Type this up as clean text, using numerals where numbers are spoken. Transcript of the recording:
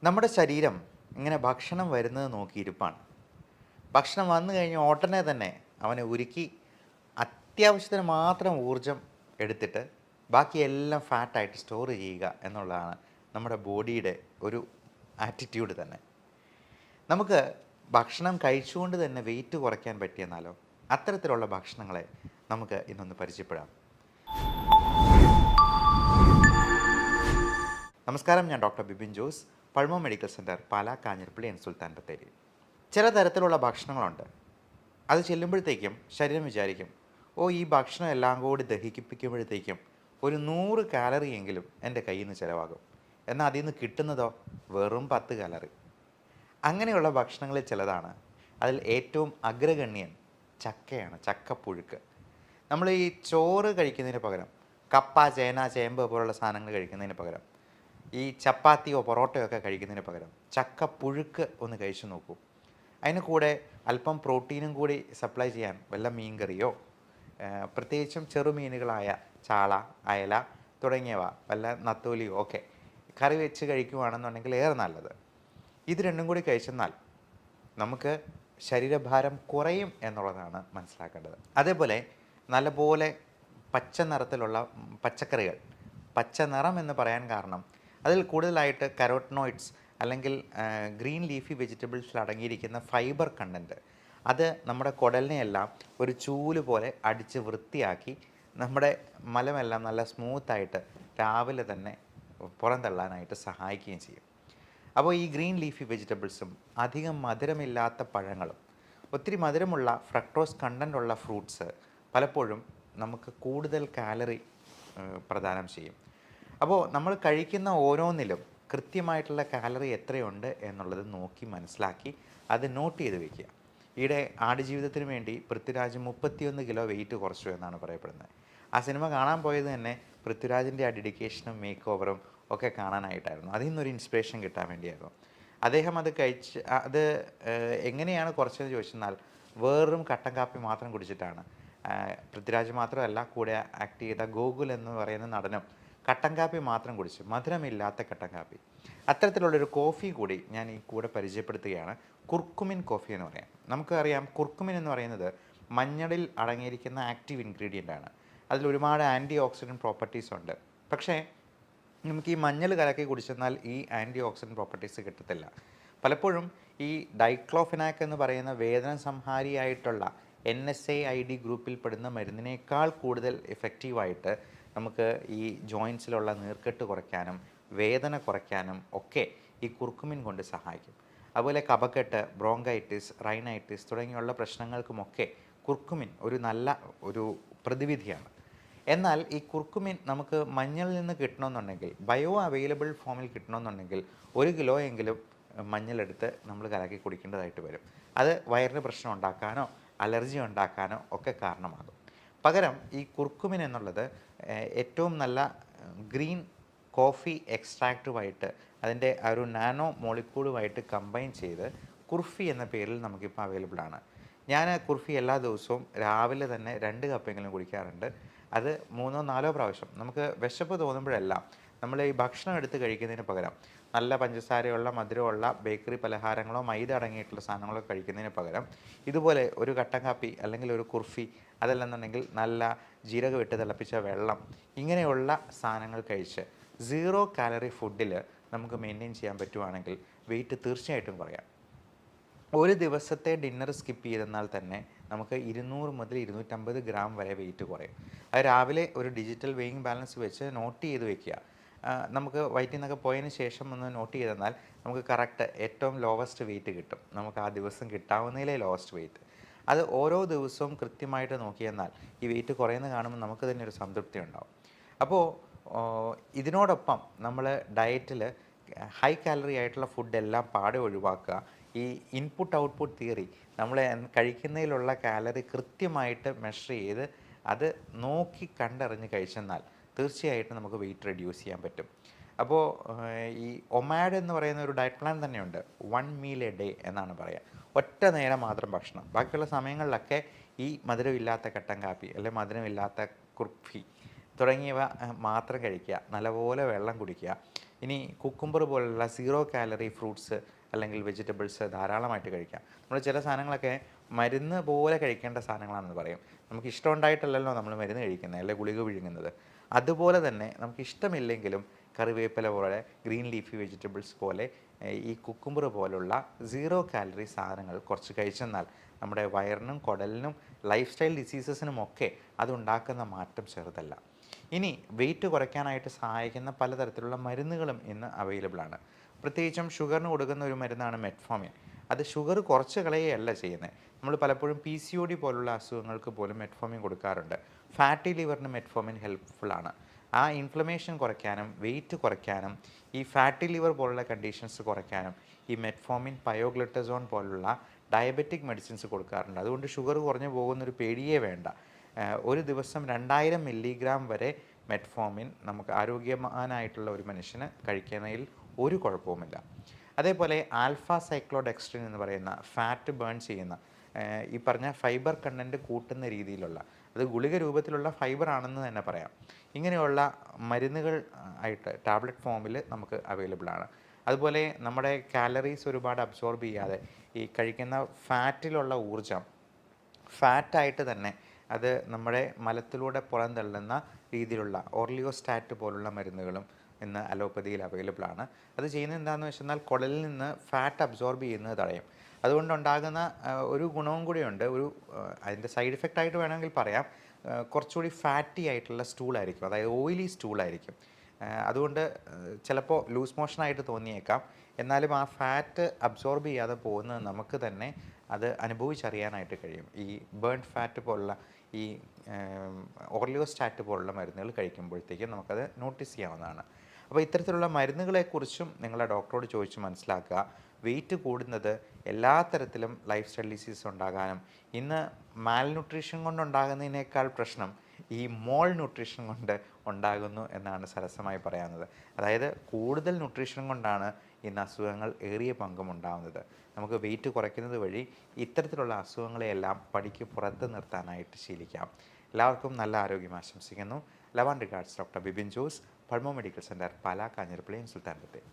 നമ്മുടെ ശരീരം ഇങ്ങനെ ഭക്ഷണം വരുന്നത് നോക്കിയിരിപ്പാണ്. ഭക്ഷണം വന്നു കഴിഞ്ഞ് ഉടനെ തന്നെ അവനെ ഉരുക്കി അത്യാവശ്യത്തിന് മാത്രം ഊർജം എടുത്തിട്ട് ബാക്കിയെല്ലാം ഫാറ്റായിട്ട് സ്റ്റോർ ചെയ്യുക എന്നുള്ളതാണ് നമ്മുടെ ബോഡിയുടെ ഒരു ആറ്റിറ്റ്യൂഡ് തന്നെ. നമുക്ക് ഭക്ഷണം കഴിച്ചുകൊണ്ട് തന്നെ വെയിറ്റ് കുറയ്ക്കാൻ പറ്റിയെന്നാലോ? അത്തരത്തിലുള്ള ഭക്ഷണങ്ങളെ നമുക്ക് ഇന്നൊന്ന് പരിചയപ്പെടാം. നമസ്കാരം, ഞാൻ doctor Bibin Jose, Pulmo medical centre, Pala, Kanjirappally and Sultan Bathery. ചില തരത്തിലുള്ള ഭക്ഷണങ്ങളുണ്ട്. അത് ചെല്ലുമ്പോഴത്തേക്കും ശരീരം വിചാരിക്കും, ഈ ഭക്ഷണം എല്ലാം കൂടി ദഹിപ്പിക്കുമ്പോഴത്തേക്കും ഒരു 100 കാലറി എങ്കിലും എൻ്റെ കയ്യിൽ നിന്ന് ചിലവാകും. എന്നാൽ അതിൽ നിന്ന് കിട്ടുന്നതോ വെറും 10 കാലറി. അങ്ങനെയുള്ള ഭക്ഷണങ്ങളിൽ ചിലതാണ്. അതിൽ ഏറ്റവും അഗ്രഗണ്യൻ ചക്കയാണ്, ചക്കപ്പുഴുക്ക്. നമ്മൾ ഈ ചോറ് കഴിക്കുന്നതിന് പകരം കപ്പ, ചേന, ചേമ്പ് പോലുള്ള സാധനങ്ങൾ കഴിക്കുന്നതിന് പകരം ഈ ചപ്പാത്തിയോ പൊറോട്ടയോ ഒക്കെ കഴിക്കുന്നതിന് പകരം ചക്കപ്പുഴുക്ക് ഒന്ന് കഴിച്ചു നോക്കൂ. അതിന് കൂടെ അല്പം പ്രോട്ടീനും കൂടി സപ്ലൈ ചെയ്യാൻ വല്ല മീൻകറിയോ, പ്രത്യേകിച്ചും ചെറുമീനുകളായ ചാള, അയല തുടങ്ങിയവ, വല്ല നത്തോലിയോ ഒക്കെ കറി വെച്ച് കഴിക്കുകയാണെന്നുണ്ടെങ്കിൽ ഏറെ നല്ലത്. ഇത് രണ്ടും കൂടി കഴിച്ചെന്നാൽ നമുക്ക് ശരീരഭാരം കുറയും എന്നുള്ളതാണ് മനസ്സിലാക്കേണ്ടത്. അതേപോലെ നല്ലപോലെ പച്ച നിറത്തിലുള്ള പച്ചക്കറികൾ, പച്ച നിറം എന്ന് പറയാൻ കാരണം അതിൽ കൂടുതലായിട്ട് കരോട്ടനോയിഡ്സ് അല്ലെങ്കിൽ ഗ്രീൻ ലീഫി വെജിറ്റബിൾസിൽ അടങ്ങിയിരിക്കുന്ന ഫൈബർ കണ്ടൻറ്റ്, അത് നമ്മുടെ കുടലിനെയെല്ലാം ഒരു ചൂല് പോലെ അടിച്ച് വൃത്തിയാക്കി നമ്മുടെ മലമെല്ലാം നല്ല സ്മൂത്തായിട്ട് രാവിലെ തന്നെ പുറന്തള്ളാനായിട്ട് സഹായിക്കുകയും ചെയ്യും. അപ്പോൾ ഈ ഗ്രീൻ ലീഫി വെജിറ്റബിൾസും അധികം മധുരമില്ലാത്ത പഴങ്ങളും ഒത്തിരി മധുരമുള്ള ഫ്രക്ടോസ് കണ്ടൻ്റുള്ള ഫ്രൂട്ട്സ് പലപ്പോഴും നമുക്ക് കൂടുതൽ കാലറി പ്രദാനം ചെയ്യും. അപ്പോൾ നമ്മൾ കഴിക്കുന്ന ഓരോന്നിലും കൃത്യമായിട്ടുള്ള കാലറി എത്രയുണ്ട് എന്നുള്ളത് നോക്കി മനസ്സിലാക്കി അത് നോട്ട് ചെയ്ത് വയ്ക്കുക. ഈയിടെ ആടുജീവിതത്തിന് വേണ്ടി പൃഥ്വിരാജ് 31 കിലോ വെയിറ്റ് കുറച്ചു എന്നാണ് പറയപ്പെടുന്നത്. ആ സിനിമ കാണാൻ പോയത് തന്നെ പൃഥ്വിരാജിൻ്റെ ആ ഡെഡിക്കേഷനും മേക്ക് ഓവറും ഒക്കെ കാണാനായിട്ടായിരുന്നു. അതിൽ നിന്നൊരു ഇൻസ്പിറേഷൻ കിട്ടാൻ വേണ്ടിയായിരുന്നു. അദ്ദേഹം അത് അത് എങ്ങനെയാണ് കുറച്ചതെന്ന് ചോദിച്ചെന്നാൽ വെറും കട്ടൻ കാപ്പി മാത്രം കുടിച്ചിട്ടാണ്. പൃഥ്വിരാജ് മാത്രമല്ല, കൂടെ ആക്ട് ചെയ്ത ഗോകുൽ എന്ന് പറയുന്ന നടനും കട്ടൻ കാപ്പി മാത്രം കുടിച്ചു, മധുരമില്ലാത്ത കട്ടൻ കാപ്പി. അത്തരത്തിലുള്ളൊരു കോഫി കൂടി ഞാൻ ഈ കൂടെ പരിചയപ്പെടുത്തുകയാണ്. കുർക്കുമിൻ കോഫി എന്ന് പറയാം. നമുക്കറിയാം, കുർക്കുമിൻ എന്ന് പറയുന്നത് മഞ്ഞളിൽ അടങ്ങിയിരിക്കുന്ന ആക്റ്റീവ് ഇൻഗ്രീഡിയൻ്റ് ആണ്. അതിൽ ഒരുപാട് ആൻറ്റി ഓക്സിഡൻറ്റ് പ്രോപ്പർട്ടീസ് ഉണ്ട്. പക്ഷേ നമുക്ക് ഈ മഞ്ഞൾ കലക്കി കുടിച്ചെന്നാൽ ഈ ആൻറ്റി ഓക്സിഡൻറ്റ് പ്രോപ്പർട്ടീസ് കിട്ടത്തില്ല. പലപ്പോഴും ഈ ഡൈക്ലോഫെനാക്ക് എന്ന് പറയുന്ന വേദന സംഹാരിയായിട്ടുള്ള NSAID ഗ്രൂപ്പിൽ പെടുന്ന മരുന്നിനേക്കാൾ കൂടുതൽ എഫക്റ്റീവായിട്ട് നമുക്ക് ഈ ജോയിൻസിലുള്ള നീർക്കെട്ട് കുറയ്ക്കാനും വേദന കുറയ്ക്കാനും ഒക്കെ ഈ കുർക്കുമിൻ കൊണ്ട് സഹായിക്കും. അതുപോലെ കഫക്കെട്ട്, ബ്രോങ്കൈറ്റിസ്, റൈനൈറ്റിസ് തുടങ്ങിയുള്ള പ്രശ്നങ്ങൾക്കുമൊക്കെ കുർക്കുമിൻ ഒരു നല്ല പ്രതിവിധിയാണ്. എന്നാൽ ഈ കുർക്കുമിൻ നമുക്ക് മഞ്ഞളിൽ നിന്ന് കിട്ടണമെന്നുണ്ടെങ്കിൽ, ബയോ അവൈലബിൾ ഫോമിൽ കിട്ടണമെന്നുണ്ടെങ്കിൽ 1 കിലോ എങ്കിലും മഞ്ഞളെടുത്ത് നമ്മൾ കലക്കി കുടിക്കേണ്ടതായിട്ട് വരും. അത് വയറിന് പ്രശ്നം ഉണ്ടാക്കാനോ അലർജി ഉണ്ടാക്കാനോ ഒക്കെ കാരണമാകും. പകരം ഈ കുർക്കുമിൻ എന്നുള്ളത് ഏറ്റവും നല്ല ഗ്രീൻ കോഫി എക്സ്ട്രാക്റ്റുമായിട്ട് അതിൻ്റെ ഒരു നാനോ മോളിക്യൂളുമായിട്ട് കമ്പൈൻ ചെയ്ത് കുർഫി എന്ന പേരിൽ നമുക്കിപ്പോൾ അവൈലബിൾ ആണ്. ഞാൻ കുർഫി എല്ലാ ദിവസവും രാവിലെ തന്നെ 2 കപ്പെങ്കിലും കുടിക്കാറുണ്ട്. അത് 3-4 പ്രാവശ്യം. നമുക്ക് വിശപ്പ് തോന്നുമ്പോഴെല്ലാം നമ്മൾ ഈ ഭക്ഷണം എടുത്ത് കഴിക്കുന്നതിന് പകരം നല്ല പഞ്ചസാരയുള്ള, മധുരമുള്ള ബേക്കറി പലഹാരങ്ങളോ മൈദ അടങ്ങിയിട്ടുള്ള സാധനങ്ങളോ കഴിക്കുന്നതിന് പകരം ഇതുപോലെ ഒരു കട്ടൻ കാപ്പി അല്ലെങ്കിൽ ഒരു കുർഫി, അതല്ലെന്നുണ്ടെങ്കിൽ നല്ല ജീരകം ഇട്ട് തിളപ്പിച്ച വെള്ളം, ഇങ്ങനെയുള്ള സാധനങ്ങൾ കഴിച്ച് 0 കാലറി ഫുഡിൽ നമുക്ക് മെയിൻറ്റെയിൻ ചെയ്യാൻ പറ്റുവാണെങ്കിൽ വെയിറ്റ് തീർച്ചയായിട്ടും കുറയാം. ഒരു ദിവസത്തെ ഡിന്നർ സ്കിപ്പ് ചെയ്തെന്നാൽ തന്നെ നമുക്ക് 200 മുതൽ 250 ഗ്രാം വരെ വെയിറ്റ് കുറയും. അത് രാവിലെ ഒരു ഡിജിറ്റൽ വെയിങ് ബാലൻസ് വെച്ച് നോട്ട് ചെയ്ത് വെക്കുക. നമുക്ക് വയറ്റിൽ നിന്നൊക്കെ പോയതിന് ശേഷം ഒന്ന് നോട്ട് ചെയ്തെന്നാൽ നമുക്ക് കറക്റ്റ് ഏറ്റവും ലോവസ്റ്റ് വെയിറ്റ് കിട്ടും. നമുക്ക് ആ ദിവസം കിട്ടാവുന്നതിലെ ലോവസ്റ്റ് വെയിറ്റ്. അത് ഓരോ ദിവസവും കൃത്യമായിട്ട് നോക്കിയെന്നാൽ ഈ വെയിറ്റ് കുറയുന്നത് കാണുമ്പോൾ നമുക്ക് തന്നെ ഒരു സംതൃപ്തി ഉണ്ടാവും. അപ്പോൾ ഇതിനോടൊപ്പം നമ്മൾ ഡയറ്റിൽ ഹൈ കാലറി ആയിട്ടുള്ള ഫുഡെല്ലാം പാടെ ഒഴിവാക്കുക. ഈ ഇൻപുട്ട് ഔട്ട്പുട്ട് തിയറി, നമ്മൾ കഴിക്കുന്നതിലുള്ള കാലറി കൃത്യമായിട്ട് മെഷർ ചെയ്ത് അത് നോക്കി കണ്ടറിഞ്ഞ് കഴിച്ചെന്നാൽ തീർച്ചയായിട്ടും നമുക്ക് വെയിറ്റ് റെഡ്യൂസ് ചെയ്യാൻ പറ്റും. അപ്പോൾ ഈ ഒമാഡ് എന്ന് പറയുന്ന ഒരു ഡയറ്റ് പ്ലാൻ തന്നെയുണ്ട്. 1 മീൽ എ ഡേ എന്നാണ് പറയുക. ഒറ്റ നേരം മാത്രം ഭക്ഷണം. ബാക്കിയുള്ള സമയങ്ങളിലൊക്കെ ഈ മധുരമില്ലാത്ത കട്ടൻ കാപ്പി അല്ലെങ്കിൽ മധുരമില്ലാത്ത കുർഫി തുടങ്ങിയവ മാത്രം കഴിക്കുക. നല്ലപോലെ വെള്ളം കുടിക്കുക. ഇനി കുക്കുംബർ പോലുള്ള 0 കാലറി ഫ്രൂട്ട്സ് അല്ലെങ്കിൽ വെജിറ്റബിൾസ് ധാരാളമായിട്ട് കഴിക്കാം. നമ്മൾ ചില സാധനങ്ങളൊക്കെ മരുന്ന് പോലെ കഴിക്കേണ്ട സാധനങ്ങളാണെന്ന് പറയും. നമുക്ക് ഇഷ്ടമുണ്ടായിട്ടല്ലല്ലോ നമ്മൾ മരുന്ന് കഴിക്കുന്നത്, അല്ലെങ്കിൽ ഗുളിക വിഴുങ്ങുന്നത്. അതുപോലെ തന്നെ നമുക്ക് ഇഷ്ടമില്ലെങ്കിലും കറിവേപ്പില പോലെ, ഗ്രീൻ ലീഫി വെജിറ്റബിൾസ് പോലെ, ഈ കുക്കുംബർ പോലുള്ള 0 കാലറി സാധനങ്ങൾ കുറച്ച് കഴിച്ചെന്നാൽ നമ്മുടെ വയറിനും കുടലിനും ലൈഫ് സ്റ്റൈൽ ഡിസീസസിനുമൊക്കെ അതുണ്ടാക്കുന്ന മാറ്റം ചെറുതല്ല. ഇനി വെയിറ്റ് കുറയ്ക്കാനായിട്ട് സഹായിക്കുന്ന പലതരത്തിലുള്ള മരുന്നുകളും ഇന്ന് അവൈലബിൾ ആണ്. പ്രത്യേകിച്ചും ഷുഗറിന് കൊടുക്കുന്ന ഒരു മരുന്നാണ് മെറ്റ്ഫോമിൻ. അത് ഷുഗർ കുറച്ച് കളയുകയല്ല ചെയ്യുന്നത്. നമ്മൾ പലപ്പോഴും PCOD പോലുള്ള അസുഖങ്ങൾക്ക് പോലും മെറ്റ്ഫോമിൻ കൊടുക്കാറുണ്ട്. ഫാറ്റി ലിവറിന് മെറ്റ്ഫോമിൻ ഹെൽപ്ഫുൾ ആണ്. ആ ഇൻഫ്ലമേഷൻ കുറയ്ക്കാനും വെയിറ്റ് കുറയ്ക്കാനും ഈ ഫാറ്റി ലിവർ പോലുള്ള കണ്ടീഷൻസ് കുറയ്ക്കാനും ഈ മെറ്റ്ഫോമിൻ, പയോഗ്ലിറ്റസോൺ പോലുള്ള ഡയബറ്റിക് മെഡിസിൻസ് കൊടുക്കാറുണ്ട്. അതുകൊണ്ട് ഷുഗർ കുറഞ്ഞു പോകുന്നൊരു പേടിയേ വേണ്ട. ഒരു ദിവസം 2000 മില്ലിഗ്രാം വരെ മെറ്റ്ഫോമിൻ നമുക്ക് ആരോഗ്യവാനായിട്ടുള്ള ഒരു മനുഷ്യന് കഴിക്കുന്നതിൽ ഒരു കുഴപ്പവുമില്ല. അതേപോലെ ആൽഫ സൈക്ലോഡെക്സ്ട്രിൻ എന്ന് പറയുന്ന ഫാറ്റ് ബേൺ ചെയ്യുന്ന ഈ പറഞ്ഞ ഫൈബർ കണ്ടൻറ്റ് കൂട്ടുന്ന രീതിയിലുള്ള, അത് ഗുളിക രൂപത്തിലുള്ള ഫൈബർ ആണെന്ന് തന്നെ പറയാം, ഇങ്ങനെയുള്ള മരുന്നുകൾ ആയിട്ട് ടാബ്ലറ്റ് ഫോമിൽ നമുക്ക് അവൈലബിൾ ആണ്. അതുപോലെ നമ്മുടെ കാലറീസ് ഒരുപാട് അബ്സോർബ് ചെയ്യാതെ ഈ കഴിക്കുന്ന ഫാറ്റിലുള്ള ഊർജം ഫാറ്റായിട്ട് തന്നെ അത് നമ്മുടെ മലത്തിലൂടെ പുറന്തള്ളുന്ന രീതിയിലുള്ള ഓർലിയോസ്റ്റാറ്റ് പോലുള്ള മരുന്നുകളും ഇന്ന് അലോപ്പതിയിൽ അവൈലബിൾ ആണ്. അത് ചെയ്യുന്നത് എന്താണെന്ന് വെച്ചെന്നാൽ കുടലിൽ നിന്ന് ഫാറ്റ് അബ്സോർബ് ചെയ്യുന്നത് തടയും. അതുകൊണ്ടുണ്ടാകുന്ന ഒരു ഗുണവും കൂടിയുണ്ട്. അതിൻ്റെ സൈഡ് ഇഫക്റ്റ് ആയിട്ട് വേണമെങ്കിൽ പറയാം, കുറച്ചുകൂടി ഫാറ്റി ആയിട്ടുള്ള സ്റ്റൂളായിരിക്കും, അതായത് ഓയിലി സ്റ്റൂളായിരിക്കും. അതുകൊണ്ട് ചിലപ്പോൾ ലൂസ് മോഷനായിട്ട് തോന്നിയേക്കാം. എന്നാലും ആ ഫാറ്റ് അബ്സോർബ് ചെയ്യാതെ പോകുന്നത് നമുക്ക് തന്നെ അത് അനുഭവിച്ചറിയാനായിട്ട് കഴിയും. ഈ ബേൺ ഫാറ്റ് പോലുള്ള ഈ ഓർലിയോസ്റ്റാറ്റ് പോലുള്ള മരുന്നുകൾ കഴിക്കുമ്പോഴത്തേക്കും നമുക്കത് നോട്ടീസ് ചെയ്യാവുന്നതാണ്. അപ്പോൾ ഇത്തരത്തിലുള്ള മരുന്നുകളെക്കുറിച്ചും നിങ്ങളെ ഡോക്ടറോട് ചോദിച്ച് മനസ്സിലാക്കുക. വെയിറ്റ് കൂടുന്നത് എല്ലാ തരത്തിലും ലൈഫ് സ്റ്റൈൽ ഡിസീസ് ഉണ്ടാകാനും, ഇന്ന് മാൽന്യൂട്രീഷൻ കൊണ്ടുണ്ടാകുന്നതിനേക്കാൾ പ്രശ്നം ഈ മോൾ ന്യൂട്രീഷൻ കൊണ്ട് ഉണ്ടാകുന്നു എന്നാണ് സരസമായി പറയാവുന്നത്. അതായത് കൂടുതൽ ന്യൂട്രീഷൻ കൊണ്ടാണ് ഇന്ന് അസുഖങ്ങൾ ഏറിയ പങ്കും ഉണ്ടാകുന്നത്. നമുക്ക് വെയിറ്റ് കുറയ്ക്കുന്നത് വഴി ഇത്തരത്തിലുള്ള അസുഖങ്ങളെയെല്ലാം പടിക്ക് പുറത്ത് നിർത്താനായിട്ട് ശീലിക്കാം. എല്ലാവർക്കും നല്ല ആരോഗ്യം ആശംസിക്കുന്നു. Love and regards, doctor Bibin Jose, Pulmo medical centre, Pala, Kanjirappally, Sultan Bathery.